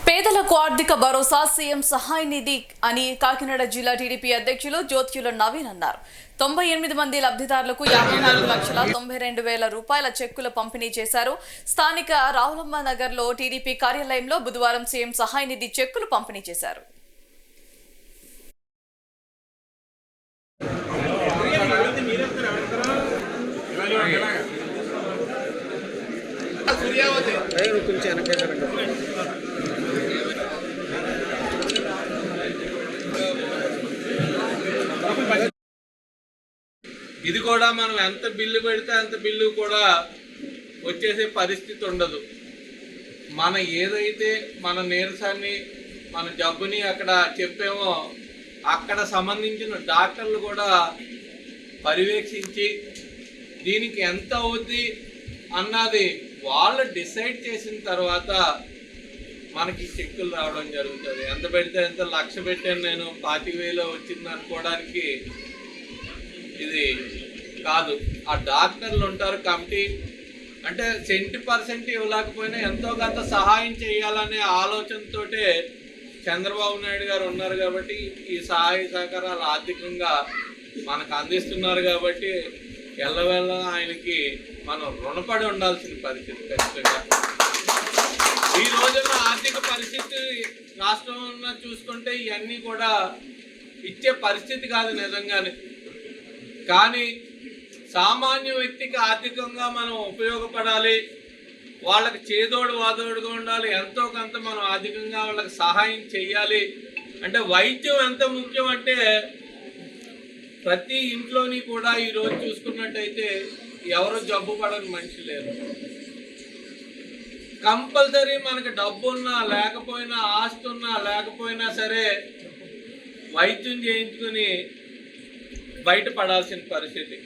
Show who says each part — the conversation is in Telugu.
Speaker 1: పేదలకు ఆర్థిక భరోసా సీఎం సహాయ నిధి అని కాకినాడ జిల్లా టీడీపీ అధ్యక్షులు జ్యోత్యుల నవీన్ అన్నారు. 98 మంది లబ్ధిదారులకు 54,92,000 రూపాయల చెక్కుల పంపిణీ చేశారు. స్థానిక రావులమ్మ నగర్ లో టీడీపీ కార్యాలయంలో బుధవారం సీఎం సహాయ నిధి చెక్కులు పంపిణీ చేశారు.
Speaker 2: ఇది కూడా మనం ఎంత బిల్లు పెడితే అంత బిల్లు కూడా వచ్చేసే పరిస్థితి ఉండదు. మన ఏదైతే మన నీరసాన్ని మన జబ్బుని అక్కడ చెప్పామో అక్కడ సంబంధించిన డాక్టర్లు కూడా పర్యవేక్షించి దీనికి ఎంత అవుద్ది అన్నది వాళ్ళు డిసైడ్ చేసిన తర్వాత మనకి చెక్కులు రావడం జరుగుతుంది. ఎంత పెడితే ఎంత, 1,00,000 పెట్టాను నేను 25,000 వచ్చింది అనుకోవడానికి ఇది కాదు. ఆ డాక్టర్లు ఉంటారు కమిటీ, అంటే 70% ఇవ్వలేకపోయినా ఎంతో కొంత సహాయం చేయాలనే ఆలోచనతోటే చంద్రబాబు నాయుడు గారు ఉన్నారు కాబట్టి ఈ సహాయ సహకారాలు ఆర్థికంగా మనకు అందిస్తున్నారు కాబట్టి ఎల్లవేళ ఆయనకి మనం రుణపడి ఉండాల్సిన పరిస్థితి ఖచ్చితంగా. ఈ రోజున ఆర్థిక పరిస్థితి రాష్ట్రంలో చూసుకుంటే ఇవన్నీ కూడా ఇచ్చే పరిస్థితి కాదు నిజంగానే. కానీ సామాన్య వ్యక్తికి ఆర్థికంగా మనం ఉపయోగపడాలి, వాళ్ళకి చేదోడు వాదోడుగా ఉండాలి, ఎంతో కొంత మనం ఆర్థికంగా వాళ్ళకి సహాయం చేయాలి. అంటే వైద్యం ఎంత ముఖ్యం అంటే ప్రతి ఇంట్లోని కూడా ఈరోజు చూసుకున్నట్టయితే ఎవరు జబ్బు పడని మనిషి లేరు. కంపల్సరీ మనకి డబ్బున్నా లేకపోయినా, ఆస్తి ఉన్నా లేకపోయినా సరే వైద్యం చేయించుకుని బయటపడాల్సిన పరిస్థితి.